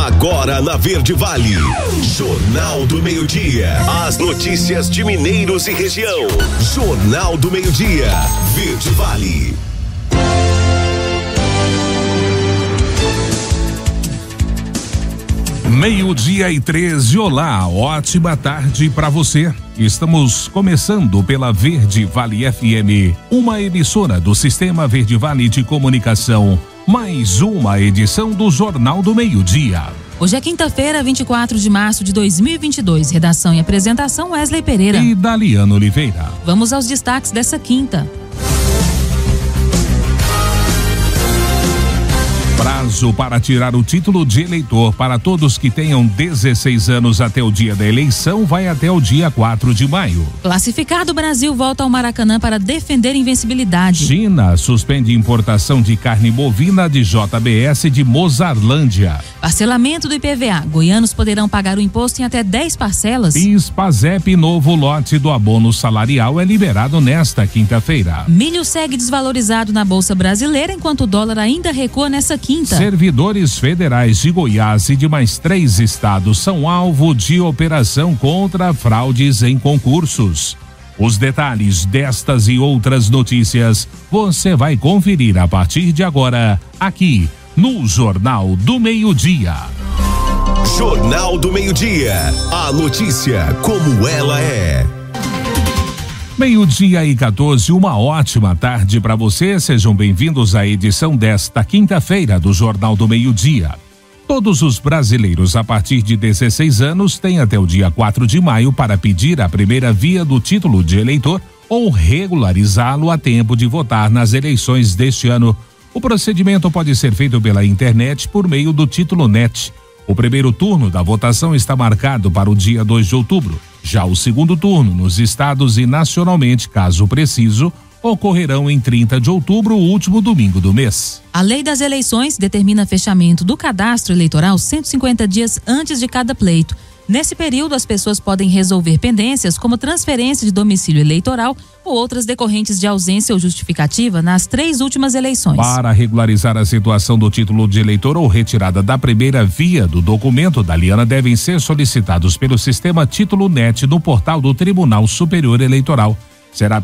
Agora na Verde Vale, Jornal do Meio-Dia. As notícias de Mineiros e região. Jornal do Meio-Dia, Verde Vale. Meio-dia e 13, olá, ótima tarde para você. Estamos começando pela Verde Vale FM, uma emissora do Sistema Verde Vale de Comunicação. Mais uma edição do Jornal do Meio-Dia. Hoje é quinta-feira, 24 de março de 2022. Redação e apresentação Wesley Pereira e Daliano Oliveira. Vamos aos destaques dessa quinta. Prazo para tirar o título de eleitor para todos que tenham 16 anos até o dia da eleição vai até o dia 4 de maio. Classificado, Brasil volta ao Maracanã para defender invencibilidade. China suspende importação de carne bovina de JBS de Mozarlândia. Parcelamento do IPVA. Goianos poderão pagar o imposto em até 10 parcelas. PIS/PASEP, novo lote do abono salarial é liberado nesta quinta-feira. Milho segue desvalorizado na Bolsa Brasileira, enquanto o dólar ainda recua nessa quinta. Servidores federais de Goiás e de mais 3 estados são alvo de operação contra fraudes em concursos. Os detalhes destas e outras notícias você vai conferir a partir de agora, aqui no Jornal do Meio-Dia. Jornal do Meio-Dia. A notícia como ela é. Meio-dia e 14, uma ótima tarde para você. Sejam bem-vindos à edição desta quinta-feira do Jornal do Meio-Dia. Todos os brasileiros a partir de 16 anos têm até o dia 4 de maio para pedir a primeira via do título de eleitor ou regularizá-lo a tempo de votar nas eleições deste ano. O procedimento pode ser feito pela internet por meio do Título Net. O primeiro turno da votação está marcado para o dia 2 de outubro. Já o segundo turno, nos estados e nacionalmente, caso preciso, ocorrerão em 30 de outubro, o último domingo do mês. A Lei das Eleições determina fechamento do cadastro eleitoral 150 dias antes de cada pleito. Nesse período, as pessoas podem resolver pendências como transferência de domicílio eleitoral ou outras decorrentes de ausência ou justificativa nas 3 últimas eleições. Para regularizar a situação do título de eleitor ou retirada da primeira via do documento da Liana, devem ser solicitados pelo sistema Título Net no portal do Tribunal Superior Eleitoral. Será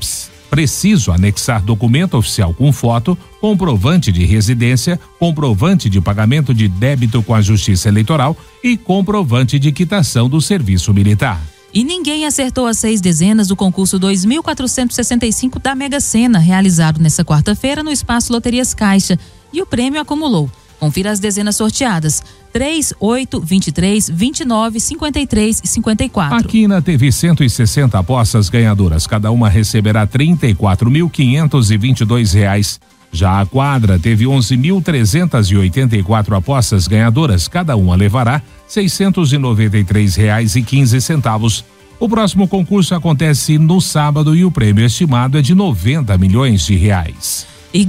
preciso anexar documento oficial com foto, comprovante de residência, comprovante de pagamento de débito com a Justiça Eleitoral e comprovante de quitação do serviço militar. E ninguém acertou as 6 dezenas do concurso 2.465 da Mega Sena, realizado nessa quarta-feira no Espaço Loterias Caixa, e o prêmio acumulou. Confira as dezenas sorteadas: 3, 8, 23, 29, 53 e 54. Aqui na TV 160 apostas ganhadoras, cada uma receberá R$ 34.522. Já a quadra teve 11.384 apostas ganhadoras, cada uma levará R$ 693,15. O próximo concurso acontece no sábado e o prêmio estimado é de R$90 milhões. E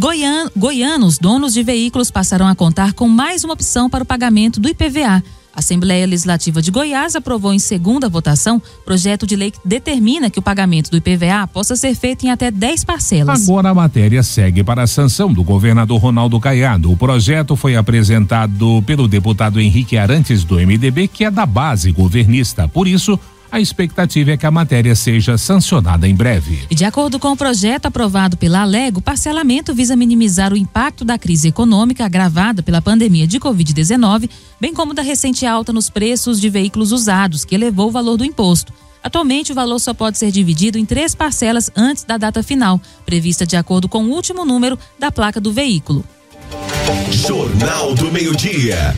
goianos, donos de veículos, passarão a contar com mais uma opção para o pagamento do IPVA. A Assembleia Legislativa de Goiás aprovou em segunda votação projeto de lei que determina que o pagamento do IPVA possa ser feito em até 10 parcelas. Agora a matéria segue para a sanção do governador Ronaldo Caiado. O projeto foi apresentado pelo deputado Henrique Arantes, do MDB, que é da base governista. Por isso, a expectativa é que a matéria seja sancionada em breve. E de acordo com o projeto aprovado pela Alego, o parcelamento visa minimizar o impacto da crise econômica agravada pela pandemia de Covid-19, bem como da recente alta nos preços de veículos usados, que elevou o valor do imposto. Atualmente, o valor só pode ser dividido em 3 parcelas antes da data final, prevista de acordo com o último número da placa do veículo. Jornal do Meio-Dia.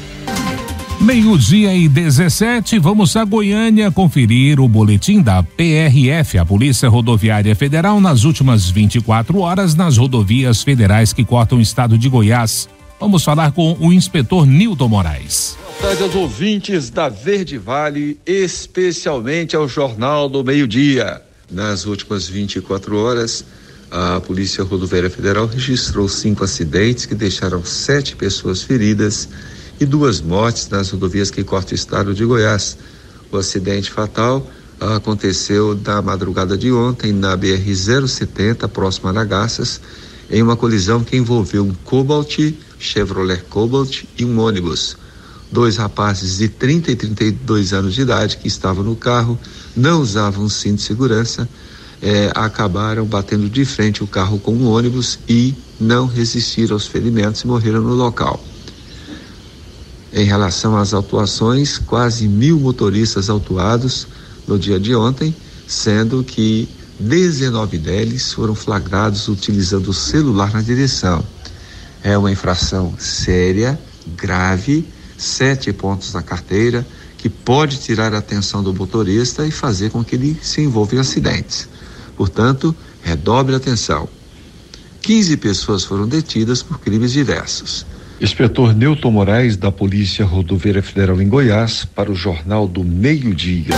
Meio-dia e 17, vamos a Goiânia conferir o boletim da PRF, a Polícia Rodoviária Federal, nas últimas 24 horas nas rodovias federais que cortam o estado de Goiás. Vamos falar com o inspetor Nilton Moraes. Boa tarde aos ouvintes da Verde Vale, especialmente ao Jornal do Meio-Dia. Nas últimas 24 horas, a Polícia Rodoviária Federal registrou 5 acidentes que deixaram 7 pessoas feridas e 2 mortes nas rodovias que cortam o estado de Goiás. O acidente fatal aconteceu na madrugada de ontem na BR-070, próximo a Nagaças, em uma colisão que envolveu um Cobalt, Chevrolet Cobalt e um ônibus. 2 rapazes de 30 e 32 anos de idade que estavam no carro, não usavam cinto de segurança, acabaram batendo de frente o carro com um ônibus e não resistiram aos ferimentos e morreram no local. Em relação às autuações, quase 1.000 motoristas autuados no dia de ontem, sendo que 19 deles foram flagrados utilizando o celular na direção. É uma infração séria, grave, 7 pontos na carteira, que pode tirar a atenção do motorista e fazer com que ele se envolva em acidentes. Portanto, redobre a atenção. 15 pessoas foram detidas por crimes diversos. Inspetor Newton Moraes, da Polícia Rodoviária Federal em Goiás, para o Jornal do Meio-Dia.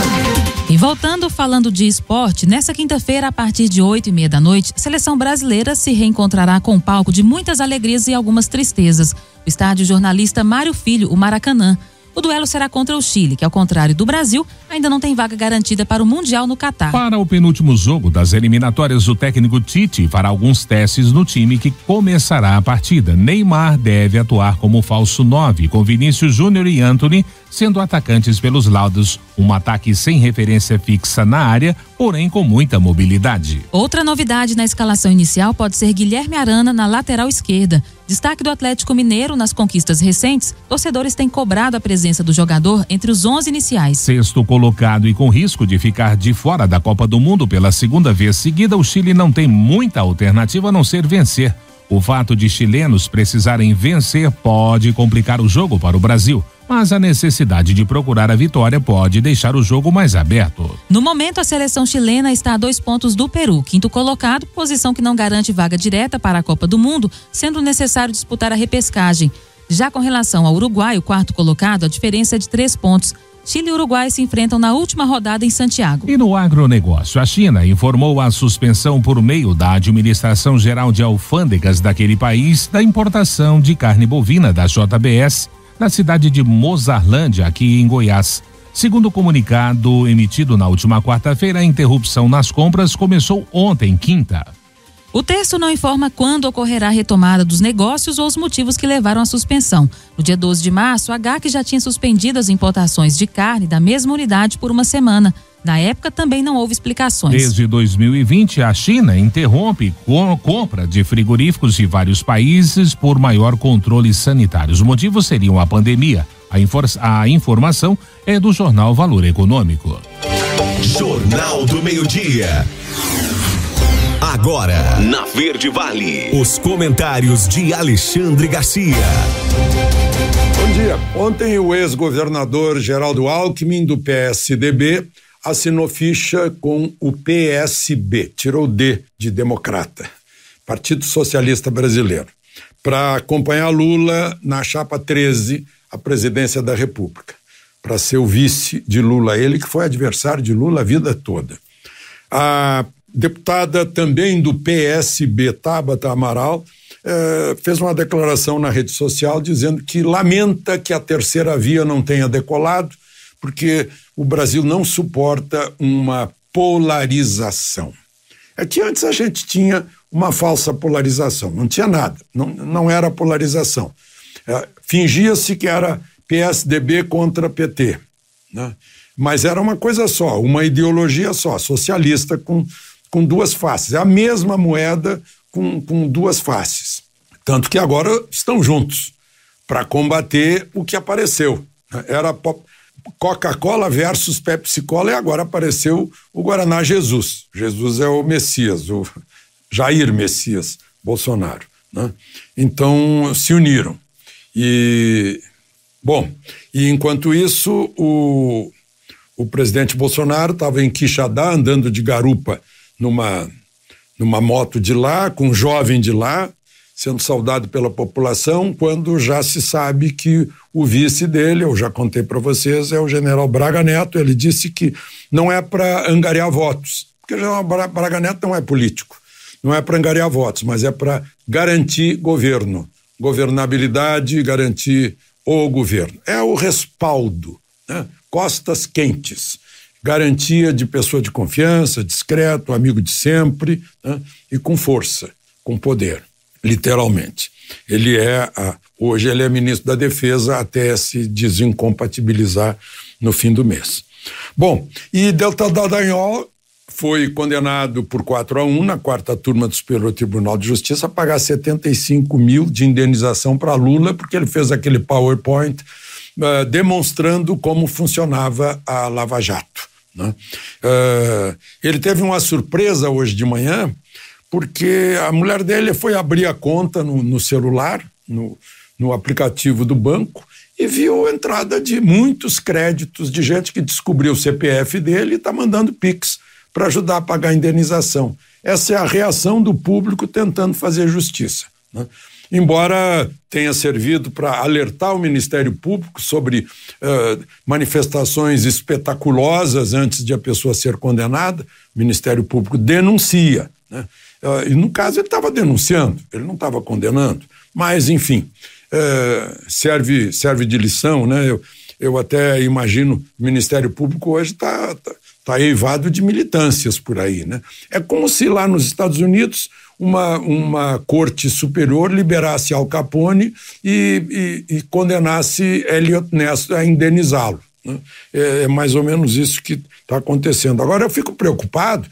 E voltando, falando de esporte, nessa quinta-feira, a partir de 8:30 da noite, a seleção brasileira se reencontrará com um palco de muitas alegrias e algumas tristezas. O estádio jornalista Mário Filho, o Maracanã. O duelo será contra o Chile, que, ao contrário do Brasil, ainda não tem vaga garantida para o Mundial no Catar. Para o penúltimo jogo das eliminatórias, o técnico Tite fará alguns testes no time que começará a partida. Neymar deve atuar como falso 9, com Vinícius Júnior e Antony sendo atacantes pelos lados. Um ataque sem referência fixa na área, porém com muita mobilidade. Outra novidade na escalação inicial pode ser Guilherme Arana na lateral esquerda. Destaque do Atlético Mineiro nas conquistas recentes, torcedores têm cobrado a presença do jogador entre os 11 iniciais. Sexto colocado e com risco de ficar de fora da Copa do Mundo pela segunda vez seguida, o Chile não tem muita alternativa a não ser vencer. O fato de chilenos precisarem vencer pode complicar o jogo para o Brasil, mas a necessidade de procurar a vitória pode deixar o jogo mais aberto. No momento, a seleção chilena está a 2 pontos do Peru, quinto colocado, posição que não garante vaga direta para a Copa do Mundo, sendo necessário disputar a repescagem. Já com relação ao Uruguai, o quarto colocado, a diferença é de 3 pontos. Chile e Uruguai se enfrentam na última rodada em Santiago. E no agronegócio, a China informou a suspensão por meio da Administração Geral de Alfândegas daquele país da importação de carne bovina da JBS na cidade de Mozarlândia, aqui em Goiás. Segundo o comunicado emitido na última quarta-feira, a interrupção nas compras começou ontem, quinta. O texto não informa quando ocorrerá a retomada dos negócios ou os motivos que levaram à suspensão. No dia 12 de março, a GAC já tinha suspendido as importações de carne da mesma unidade por uma semana. Na época, também não houve explicações. Desde 2020, a China interrompe compra de frigoríficos de vários países por maior controle sanitário. Os motivos seriam a pandemia. A informação é do jornal Valor Econômico. Jornal do Meio-Dia. Agora, na Verde Vale, os comentários de Alexandre Garcia. Bom dia. Ontem o ex-governador Geraldo Alckmin, do PSDB, assinou ficha com o PSB, tirou o D de democrata, Partido Socialista Brasileiro, para acompanhar Lula na chapa 13, a presidência da República, para ser o vice de Lula, ele que foi adversário de Lula a vida toda. A deputada também do PSB, Tabata Amaral, fez uma declaração na rede social dizendo que lamenta que a terceira via não tenha decolado, porque o Brasil não suporta uma polarização. É que antes a gente tinha uma falsa polarização, não tinha nada, não era polarização. Fingia-se que era PSDB contra PT, né? Mas era uma coisa só, uma ideologia só, socialista com duas faces. É a mesma moeda com duas faces. Tanto que agora estão juntos para combater o que apareceu. Era Coca-Cola versus Pepsi-Cola e agora apareceu o Guaraná Jesus. Jesus é o Messias, o Jair Messias Bolsonaro, né? Então se uniram. E enquanto isso o presidente Bolsonaro estava em Quixadá, andando de garupa numa moto de lá, com um jovem de lá, sendo saudado pela população, quando já se sabe que o vice dele, eu já contei para vocês, é o general Braga Neto. Ele disse que não é para angariar votos, porque o general Braga Neto não é político, não é para angariar votos, mas é para garantir governo, governabilidade, garantir o governo. É o respaldo, né? Costas quentes, garantia de pessoa de confiança, discreto, amigo de sempre, né? E com força, com poder. literalmente. Hoje ele é ministro da Defesa até se desincompatibilizar no fim do mês. Bom, e Deltan Dallagnol foi condenado por 4-1 na 4ª turma do Superior Tribunal de Justiça a pagar 75 mil de indenização para Lula, porque ele fez aquele PowerPoint demonstrando como funcionava a Lava Jato, né? Ele teve uma surpresa hoje de manhã, porque a mulher dele foi abrir a conta no celular, no aplicativo do banco, e viu a entrada de muitos créditos de gente que descobriu o CPF dele e está mandando Pix para ajudar a pagar a indenização. Essa é a reação do público tentando fazer justiça, né? Embora tenha servido para alertar o Ministério Público sobre manifestações espetaculosas antes de a pessoa ser condenada, o Ministério Público denuncia, né? E no caso ele estava denunciando, ele não estava condenando, mas enfim, serve de lição, né? Eu até imagino o Ministério Público hoje está eivado de militâncias por aí, né? É como se lá nos Estados Unidos uma corte superior liberasse Al Capone e condenasse Eliot Ness a indenizá-lo, né? É mais ou menos isso que está acontecendo. Agora eu fico preocupado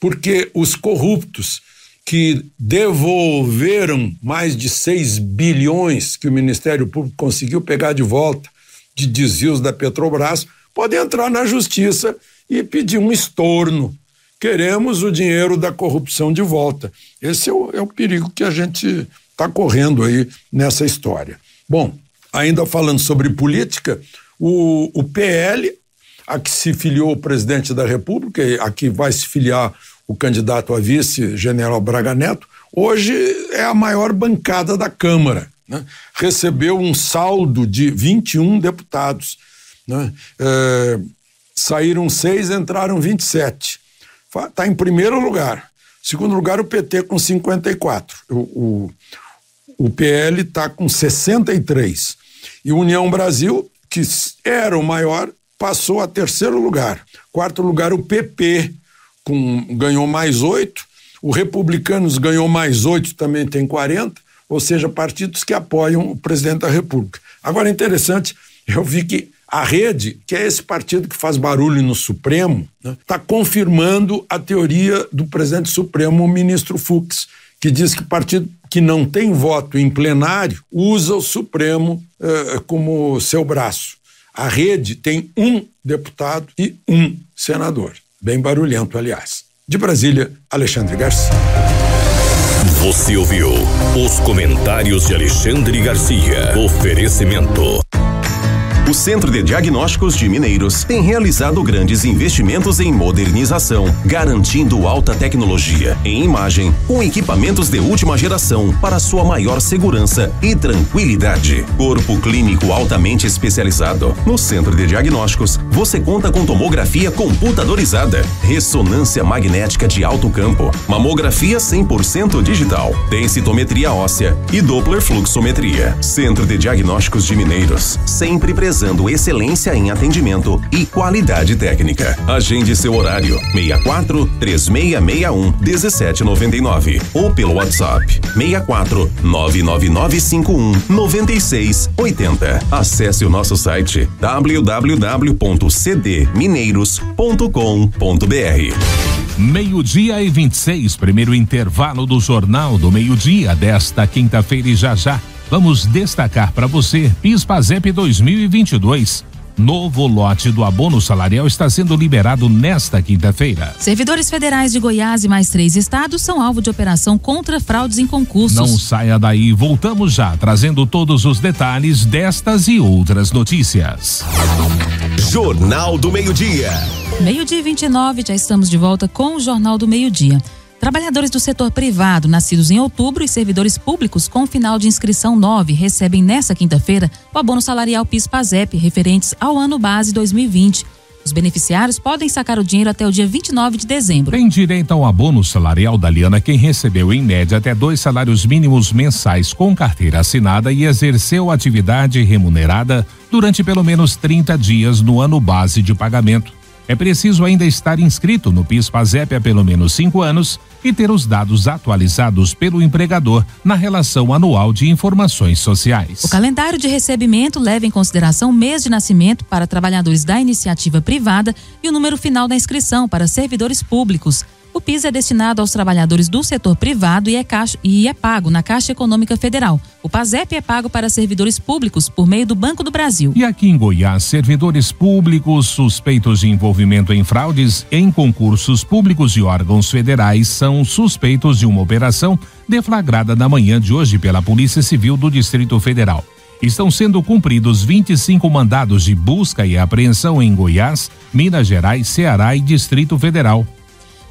porque os corruptos que devolveram mais de 6 bilhões que o Ministério Público conseguiu pegar de volta de desvios da Petrobras podem entrar na justiça e pedir um estorno. Queremos o dinheiro da corrupção de volta. Esse é o perigo que a gente está correndo aí nessa história. Bom, ainda falando sobre política, o PL, a que se filiou o presidente da República, a que vai se filiar o candidato a vice, general Braga Neto, hoje é a maior bancada da Câmara, né? Recebeu um saldo de 21 deputados, né? Saíram 6, entraram 27. Está em primeiro lugar. Segundo lugar, o PT com 54. O PL está com 63. E União Brasil, que era o maior, passou a terceiro lugar. Quarto lugar, o PP, ganhou mais 8. O Republicanos ganhou mais 8, também tem 40. Ou seja, partidos que apoiam o presidente da República. Agora, é interessante, eu vi que a Rede, que é esse partido que faz barulho no Supremo, está confirmando a teoria do presidente Supremo, o ministro Fux, que diz que partido que não tem voto em plenário usa o Supremo como seu braço. A Rede tem um deputado e um senador. Bem barulhento, aliás. De Brasília, Alexandre Garcia. Você ouviu os comentários de Alexandre Garcia. Oferecimento. O Centro de Diagnósticos de Mineiros tem realizado grandes investimentos em modernização, garantindo alta tecnologia em imagem, com equipamentos de última geração para sua maior segurança e tranquilidade. Corpo clínico altamente especializado. No Centro de Diagnósticos, você conta com tomografia computadorizada, ressonância magnética de alto campo, mamografia 100% digital, densitometria óssea e Doppler fluxometria. Centro de Diagnósticos de Mineiros, sempre presente excelência em atendimento e qualidade técnica. Agende seu horário 64-3661-1799 ou pelo WhatsApp 64-99951-9680. Acesse o nosso site www.cdmineiros.com.br. 12:26, primeiro intervalo do Jornal do Meio-Dia desta quinta-feira, e já vamos destacar para você PIS/PASEP 2022. Novo lote do abono salarial está sendo liberado nesta quinta-feira. Servidores federais de Goiás e mais 3 estados são alvo de operação contra fraudes em concursos. Não saia daí, voltamos já, trazendo todos os detalhes destas e outras notícias. Jornal do Meio-Dia. 12:29, já estamos de volta com o Jornal do Meio-Dia. Trabalhadores do setor privado, nascidos em outubro, e servidores públicos com final de inscrição 9 recebem nesta quinta-feira o abono salarial PIS/PASEP referentes ao ano base 2020. Os beneficiários podem sacar o dinheiro até o dia 29 de dezembro. Tem direito ao abono salarial da Liana quem recebeu em média até 2 salários mínimos mensais com carteira assinada e exerceu atividade remunerada durante pelo menos 30 dias no ano base de pagamento. É preciso ainda estar inscrito no PIS/PASEP há pelo menos 5 anos e ter os dados atualizados pelo empregador na relação anual de informações sociais. O calendário de recebimento leva em consideração o mês de nascimento para trabalhadores da iniciativa privada e o número final da inscrição para servidores públicos. O PIS é destinado aos trabalhadores do setor privado e é pago na Caixa Econômica Federal. O PASEP é pago para servidores públicos por meio do Banco do Brasil. E aqui em Goiás, servidores públicos suspeitos de envolvimento em fraudes em concursos públicos de órgãos federais são suspeitos de uma operação deflagrada na manhã de hoje pela Polícia Civil do Distrito Federal. Estão sendo cumpridos 25 mandados de busca e apreensão em Goiás, Minas Gerais, Ceará e Distrito Federal.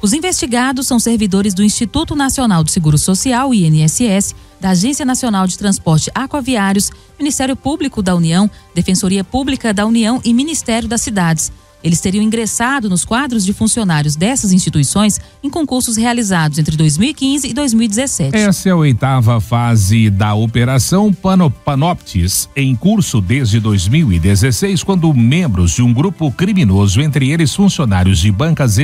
Os investigados são servidores do Instituto Nacional do Seguro Social, INSS, da Agência Nacional de Transporte Aquaviários, Ministério Público da União, Defensoria Pública da União e Ministério das Cidades. Eles teriam ingressado nos quadros de funcionários dessas instituições em concursos realizados entre 2015 e 2017. Essa é a 8ª fase da Operação Panoptis, em curso desde 2016, quando membros de um grupo criminoso, entre eles funcionários de bancas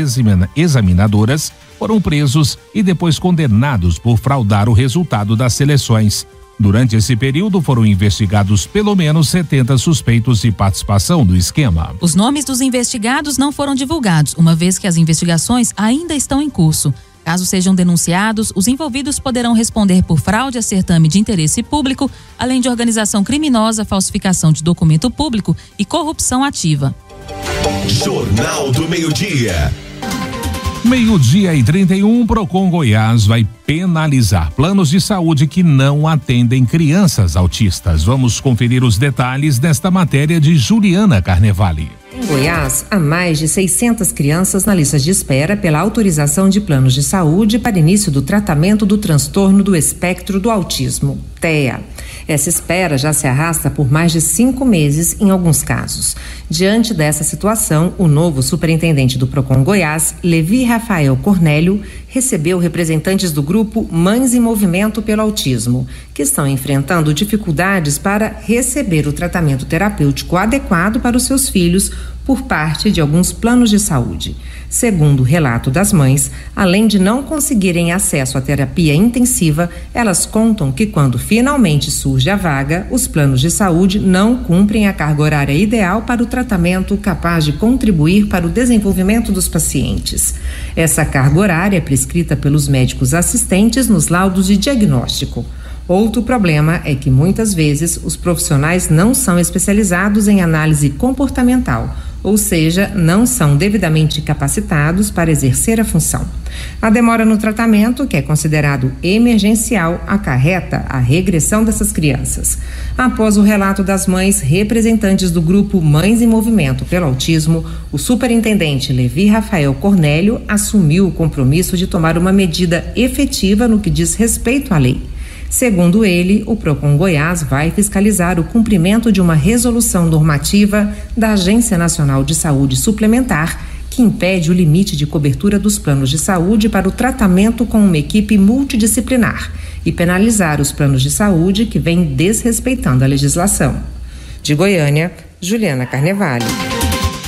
examinadoras, foram presos e depois condenados por fraudar o resultado das seleções. Durante esse período foram investigados pelo menos 70 suspeitos de participação no esquema. Os nomes dos investigados não foram divulgados, uma vez que as investigações ainda estão em curso. Caso sejam denunciados, os envolvidos poderão responder por fraude a certame de interesse público, além de organização criminosa, falsificação de documento público e corrupção ativa. Jornal do Meio-Dia. 12:31, Procon Goiás vai penalizar planos de saúde que não atendem crianças autistas. Vamos conferir os detalhes desta matéria de Juliana Carnevale. Em Goiás, há mais de 600 crianças na lista de espera pela autorização de planos de saúde para início do tratamento do transtorno do espectro do autismo, TEA. Essa espera já se arrasta por mais de 5 meses em alguns casos. Diante dessa situação, o novo superintendente do Procon Goiás, Levi Rafael Cornélio, recebeu representantes do grupo Mães em Movimento pelo Autismo, que estão enfrentando dificuldades para receber o tratamento terapêutico adequado para os seus filhos por parte de alguns planos de saúde. Segundo o relato das mães, além de não conseguirem acesso à terapia intensiva, elas contam que quando finalmente surge a vaga, os planos de saúde não cumprem a carga horária ideal para o tratamento capaz de contribuir para o desenvolvimento dos pacientes. Essa carga horária é prescrita pelos médicos assistentes nos laudos de diagnóstico. Outro problema é que muitas vezes os profissionais não são especializados em análise comportamental, ou seja, não são devidamente capacitados para exercer a função. A demora no tratamento, que é considerado emergencial, acarreta a regressão dessas crianças. Após o relato das mães representantes do grupo Mães em Movimento pelo Autismo, o superintendente Levi Rafael Cornélio assumiu o compromisso de tomar uma medida efetiva no que diz respeito à lei. Segundo ele, o Procon Goiás vai fiscalizar o cumprimento de uma resolução normativa da Agência Nacional de Saúde Suplementar, que impede o limite de cobertura dos planos de saúde para o tratamento com uma equipe multidisciplinar e penalizar os planos de saúde que vêm desrespeitando a legislação. De Goiânia, Juliana Carnevale.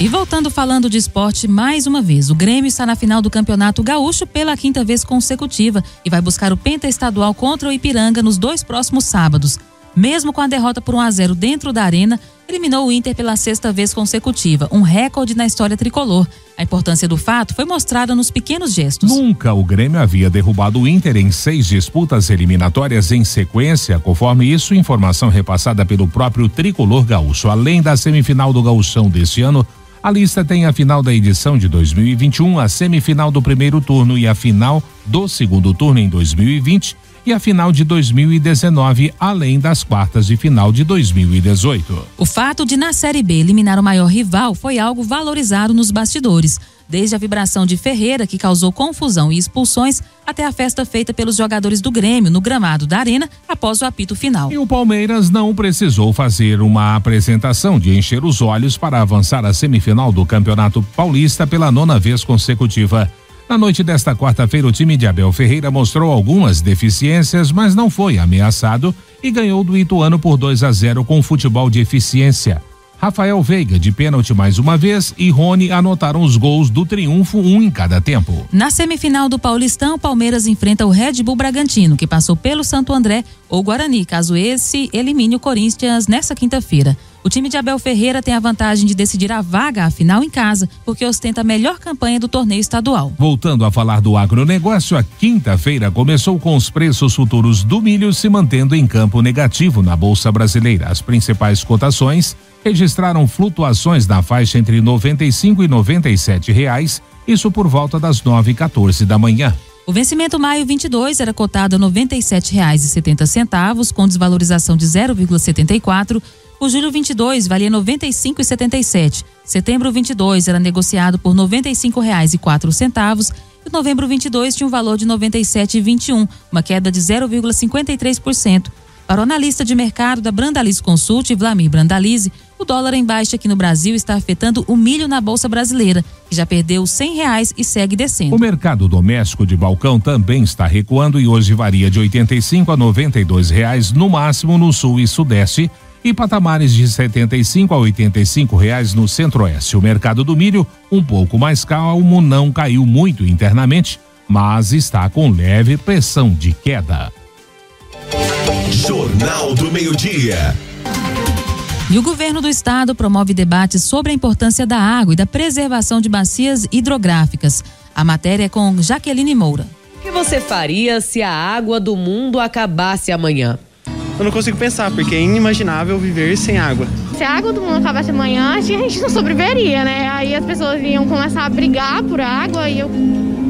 E voltando falando de esporte mais uma vez, o Grêmio está na final do Campeonato Gaúcho pela 5ª vez consecutiva e vai buscar o pentaestadual contra o Ipiranga nos 2 próximos sábados. Mesmo com a derrota por 1-0 dentro da arena, eliminou o Inter pela 6ª vez consecutiva, um recorde na história tricolor. A importância do fato foi mostrada nos pequenos gestos. Nunca o Grêmio havia derrubado o Inter em 6 disputas eliminatórias em sequência, conforme isso, informação repassada pelo próprio tricolor gaúcho. Além da semifinal do Gauchão deste ano, a lista tem a final da edição de 2021, a semifinal do primeiro turno e a final do segundo turno em 2020 e a final de 2019, além das quartas de final de 2018. O fato de na Série B eliminar o maior rival foi algo valorizado nos bastidores. Desde a vibração de Ferreira, que causou confusão e expulsões, até a festa feita pelos jogadores do Grêmio no gramado da arena após o apito final. E o Palmeiras não precisou fazer uma apresentação de encher os olhos para avançar à semifinal do Campeonato Paulista pela 9ª vez consecutiva. Na noite desta quarta-feira, o time de Abel Ferreira mostrou algumas deficiências, mas não foi ameaçado e ganhou do Ituano por 2-0 com futebol de eficiência. Rafael Veiga, de pênalti mais uma vez, e Rony anotaram os gols do triunfo, um em cada tempo. Na semifinal do Paulistão, o Palmeiras enfrenta o Red Bull Bragantino, que passou pelo Santo André ou Guarani, caso esse elimine o Corinthians nessa quinta-feira. O time de Abel Ferreira tem a vantagem de decidir a vaga à final em casa, porque ostenta a melhor campanha do torneio estadual. Voltando a falar do agronegócio, a quinta-feira começou com os preços futuros do milho se mantendo em campo negativo na Bolsa Brasileira. As principais cotações registraram flutuações na faixa entre R$95 e R$97, isso por volta das 9h14 da manhã. O vencimento maio 22 era cotado a R$ 97,70, com desvalorização de 0,74. O julho 22 valia R$ 95,77. Setembro 22 era negociado por R$ 95,04 e novembro 22 tinha um valor de R$ 97,21, uma queda de 0,53%. Para o analista de mercado da Brandalize Consult, Vlamir Brandalize, o dólar em baixa aqui no Brasil está afetando o milho na Bolsa Brasileira, que já perdeu R$ 100 e segue descendo. O mercado doméstico de balcão também está recuando e hoje varia de R$ 85 a R$ 92 no máximo no sul e sudeste e patamares de R$ 75 a R$ 85 no centro-oeste. O mercado do milho, um pouco mais calmo, não caiu muito internamente, mas está com leve pressão de queda. Jornal do Meio-Dia. E o governo do estado promove debates sobre a importância da água e da preservação de bacias hidrográficas. A matéria é com Jaqueline Moura. O que você faria se a água do mundo acabasse amanhã? Eu não consigo pensar, porque é inimaginável viver sem água. Se a água do mundo acabasse amanhã, a gente não sobreviveria, né? Aí as pessoas iam começar a brigar por água e eu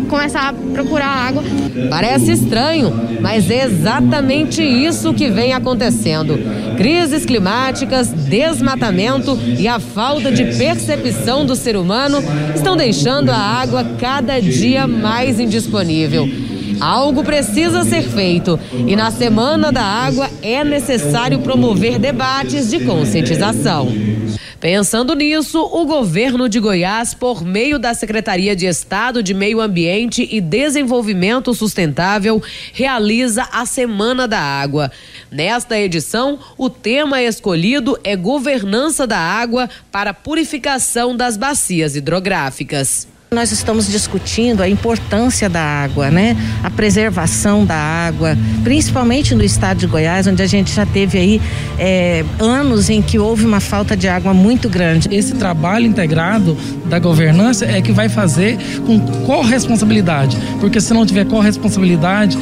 começar a procurar água. Parece estranho, mas é exatamente isso que vem acontecendo. Crises climáticas, desmatamento e a falta de percepção do ser humano estão deixando a água cada dia mais indisponível. Algo precisa ser feito e na Semana da Água é necessário promover debates de conscientização. Pensando nisso, o governo de Goiás, por meio da Secretaria de Estado de Meio Ambiente e Desenvolvimento Sustentável, realiza a Semana da Água. Nesta edição, o tema escolhido é Governança da Água para a Purificação das Bacias Hidrográficas. Nós estamos discutindo a importância da água, né? A preservação da água, principalmente no estado de Goiás, onde a gente já teve aí anos em que houve uma falta de água muito grande. Esse trabalho integrado da governança é que vai fazer com corresponsabilidade, porque se não tiver corresponsabilidade,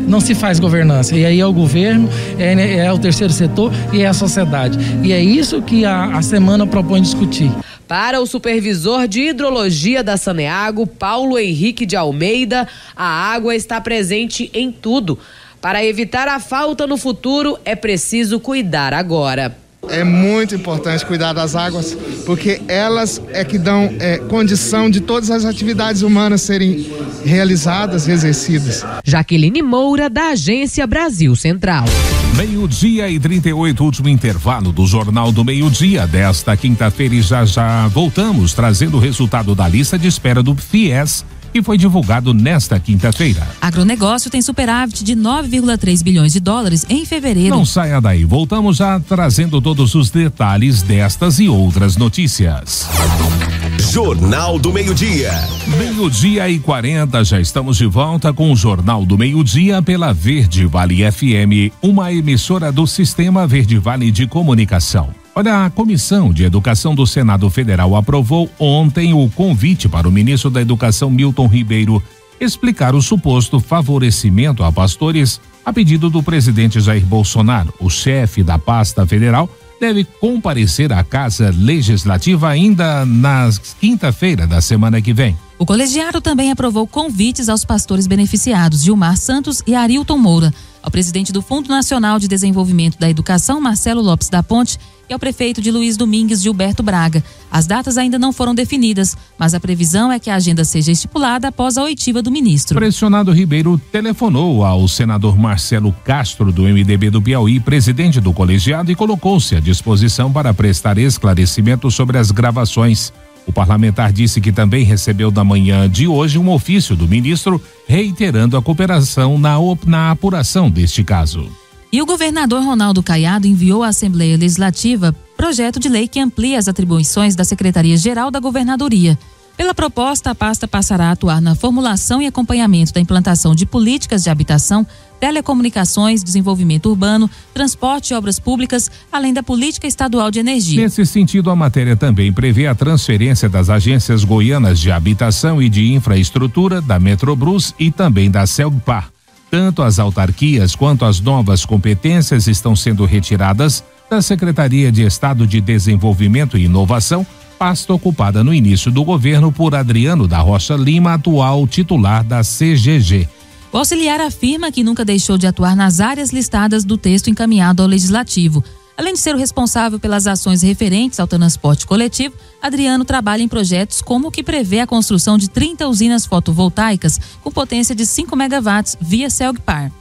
não se faz governança. E aí é o governo, é o terceiro setor e é a sociedade. E é isso que a semana propõe discutir. Para o supervisor de hidrologia da Saneago, Paulo Henrique de Almeida, a água está presente em tudo. Para evitar a falta no futuro, é preciso cuidar agora. É muito importante cuidar das águas, porque elas é que dão condição de todas as atividades humanas serem realizadas e exercidas. Jaqueline Moura, da Agência Brasil Central. 12h38, último intervalo do Jornal do Meio-Dia desta quinta-feira e já voltamos trazendo o resultado da lista de espera do FIES, que foi divulgado nesta quinta-feira. Agronegócio tem superávit de 9,3 bilhões de dólares em fevereiro. Não saia daí, voltamos já trazendo todos os detalhes destas e outras notícias. Jornal do Meio-Dia. 12h40, já estamos de volta com o Jornal do Meio-Dia pela Verde Vale FM, uma emissora do Sistema Verde Vale de Comunicação. Olha, a Comissão de Educação do Senado Federal aprovou ontem o convite para o ministro da Educação, Milton Ribeiro, explicar o suposto favorecimento a pastores a pedido do presidente Jair Bolsonaro. O chefe da pasta federal deve comparecer à Casa Legislativa ainda na quinta-feira da semana que vem. O colegiado também aprovou convites aos pastores beneficiados, Gilmar Santos e Arilton Moura, ao presidente do Fundo Nacional de Desenvolvimento da Educação, Marcelo Lopes da Ponte, e ao prefeito de Luiz Domingues, Gilberto Braga. As datas ainda não foram definidas, mas a previsão é que a agenda seja estipulada após a oitiva do ministro. O pressionado Ribeiro telefonou ao senador Marcelo Castro, do MDB do Piauí, presidente do colegiado, e colocou-se à disposição para prestar esclarecimentos sobre as gravações. O parlamentar disse que também recebeu na manhã de hoje um ofício do ministro reiterando a cooperação na apuração deste caso. E o governador Ronaldo Caiado enviou à Assembleia Legislativa projeto de lei que amplia as atribuições da Secretaria-Geral da Governadoria. Pela proposta, a pasta passará a atuar na formulação e acompanhamento da implantação de políticas de habitação, telecomunicações, desenvolvimento urbano, transporte e obras públicas, além da política estadual de energia. Nesse sentido, a matéria também prevê a transferência das agências goianas de habitação e de infraestrutura, da Metrobrus e também da Celgpar. Tanto as autarquias quanto as novas competências estão sendo retiradas da Secretaria de Estado de Desenvolvimento e Inovação, pasta ocupada no início do governo por Adriano da Rocha Lima, atual titular da CGG. O auxiliar afirma que nunca deixou de atuar nas áreas listadas do texto encaminhado ao Legislativo. Além de ser o responsável pelas ações referentes ao transporte coletivo, Adriano trabalha em projetos como o que prevê a construção de 30 usinas fotovoltaicas com potência de 5 megawatts via Celgpar.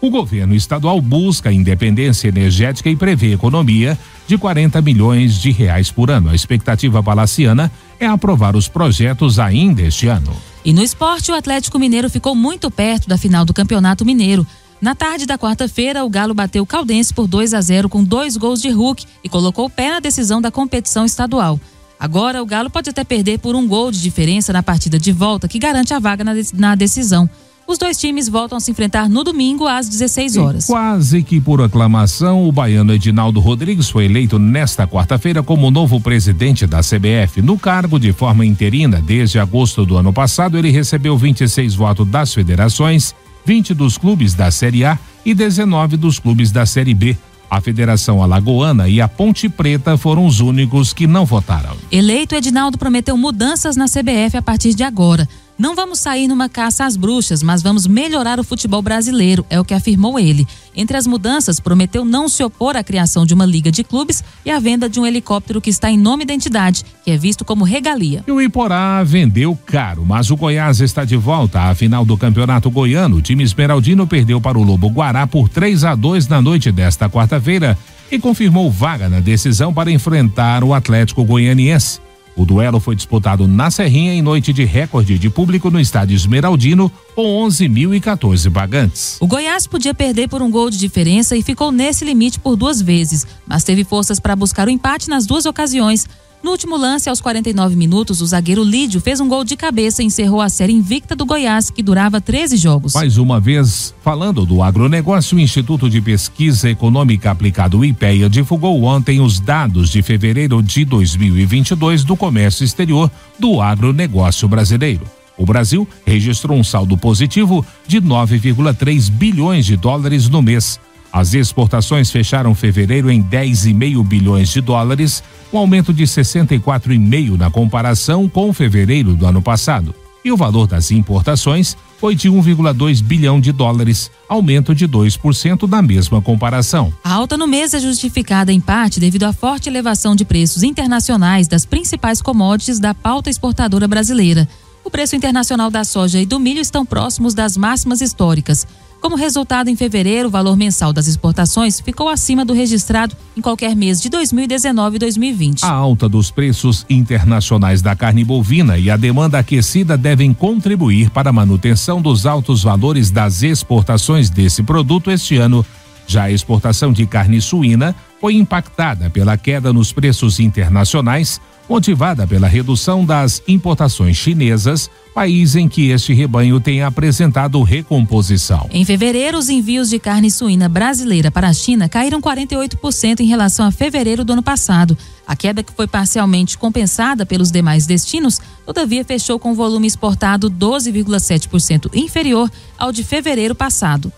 O governo estadual busca a independência energética e prevê economia de 40 milhões de reais por ano. A expectativa palaciana é aprovar os projetos ainda este ano. E no esporte, o Atlético Mineiro ficou muito perto da final do Campeonato Mineiro. Na tarde da quarta-feira, o Galo bateu o Caldense por 2-0 com 2 gols de Hulk e colocou o pé na decisão da competição estadual. Agora, o Galo pode até perder por 1 gol de diferença na partida de volta, que garante a vaga na decisão. Os dois times voltam a se enfrentar no domingo às 16 horas. E quase que por aclamação, o baiano Edinaldo Rodrigues foi eleito nesta quarta-feira como novo presidente da CBF. No cargo de forma interina, desde agosto do ano passado, ele recebeu 26 votos das federações, 20 dos clubes da Série A e 19 dos clubes da Série B. A Federação Alagoana e a Ponte Preta foram os únicos que não votaram. Eleito, Edinaldo prometeu mudanças na CBF a partir de agora. Não vamos sair numa caça às bruxas, mas vamos melhorar o futebol brasileiro, é o que afirmou ele. Entre as mudanças, prometeu não se opor à criação de uma liga de clubes e à venda de um helicóptero que está em nome da entidade, que é visto como regalia. E o Iporá vendeu caro, mas o Goiás está de volta à final do Campeonato Goiano. O time esmeraldino perdeu para o Lobo Guará por 3-2 na noite desta quarta-feira e confirmou vaga na decisão para enfrentar o Atlético Goianiense. O duelo foi disputado na Serrinha em noite de recorde de público no estádio Esmeraldino, com 11.014 pagantes. O Goiás podia perder por 1 gol de diferença e ficou nesse limite por 2 vezes, mas teve forças para buscar o empate nas 2 ocasiões. No último lance, aos 49 minutos, o zagueiro Lídio fez um gol de cabeça e encerrou a série invicta do Goiás, que durava 13 jogos. Mais uma vez, falando do agronegócio, o Instituto de Pesquisa Econômica Aplicada, o IPEA, divulgou ontem os dados de fevereiro de 2022 do comércio exterior do agronegócio brasileiro. O Brasil registrou um saldo positivo de 9,3 bilhões de dólares no mês. As exportações fecharam fevereiro em 10,5 bilhões de dólares, um aumento de 64,5% na comparação com fevereiro do ano passado. E o valor das importações foi de 1,2 bilhão de dólares, aumento de 2% na mesma comparação. A alta no mês é justificada em parte devido à forte elevação de preços internacionais das principais commodities da pauta exportadora brasileira. O preço internacional da soja e do milho estão próximos das máximas históricas. Como resultado, em fevereiro, o valor mensal das exportações ficou acima do registrado em qualquer mês de 2019 e 2020. A alta dos preços internacionais da carne bovina e a demanda aquecida devem contribuir para a manutenção dos altos valores das exportações desse produto este ano. Já a exportação de carne suína foi impactada pela queda nos preços internacionais, motivada pela redução das importações chinesas, país em que este rebanho tem apresentado recomposição. Em fevereiro, os envios de carne suína brasileira para a China caíram 48% em relação a fevereiro do ano passado. A queda, que foi parcialmente compensada pelos demais destinos, todavia fechou com o volume exportado 12,7% inferior ao de fevereiro passado.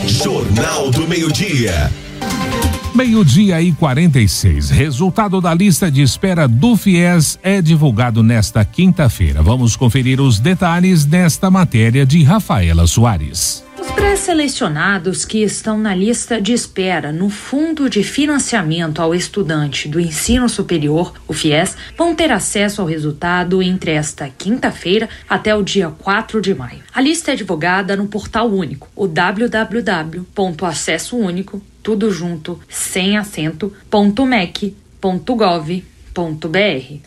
Jornal do Meio-Dia. 12:46. Resultado da lista de espera do FIES é divulgado nesta quinta-feira. Vamos conferir os detalhes desta matéria de Rafaela Soares. Os pré-selecionados que estão na lista de espera no Fundo de Financiamento ao Estudante do Ensino Superior, o FIES, vão ter acesso ao resultado entre esta quinta-feira até o dia 4 de maio. A lista é divulgada no portal único, o www.acessounico, tudo junto, sem acento, .mec.gov.br.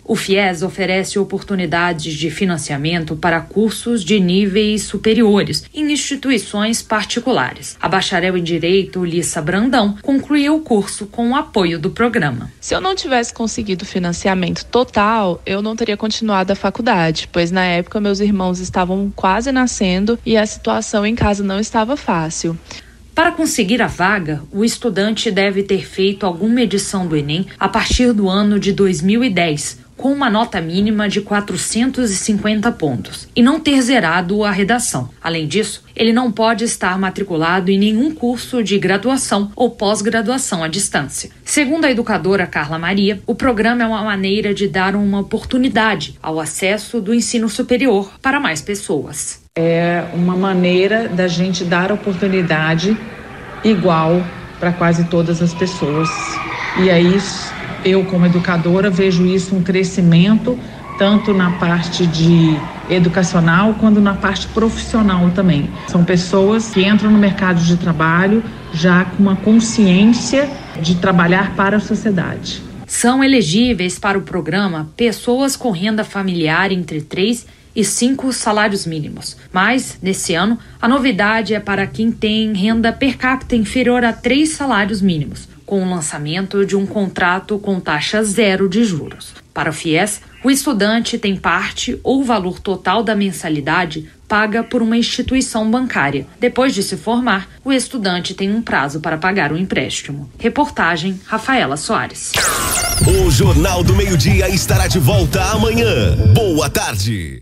O FIES oferece oportunidades de financiamento para cursos de níveis superiores em instituições particulares. A bacharel em Direito, Lissa Brandão, concluiu o curso com o apoio do programa. Se eu não tivesse conseguido financiamento total, eu não teria continuado a faculdade, pois na época meus irmãos estavam quase nascendo e a situação em casa não estava fácil. Para conseguir a vaga, o estudante deve ter feito alguma edição do Enem a partir do ano de 2010, com uma nota mínima de 450 pontos, e não ter zerado a redação. Além disso, ele não pode estar matriculado em nenhum curso de graduação ou pós-graduação à distância. Segundo a educadora Carla Maria, o programa é uma maneira de dar uma oportunidade ao acesso do ensino superior para mais pessoas. É uma maneira da gente dar oportunidade igual para quase todas as pessoas. E aí, eu como educadora vejo isso um crescimento tanto na parte de educacional quanto na parte profissional também. São pessoas que entram no mercado de trabalho já com uma consciência de trabalhar para a sociedade. São elegíveis para o programa pessoas com renda familiar entre 3 e 5 salários mínimos. Mas, nesse ano, a novidade é para quem tem renda per capita inferior a 3 salários mínimos, com o lançamento de um contrato com taxa zero de juros. Para o FIES, o estudante tem parte ou valor total da mensalidade paga por uma instituição bancária. Depois de se formar, o estudante tem um prazo para pagar o empréstimo. Reportagem Rafaela Soares. O Jornal do Meio-Dia estará de volta amanhã. Boa tarde.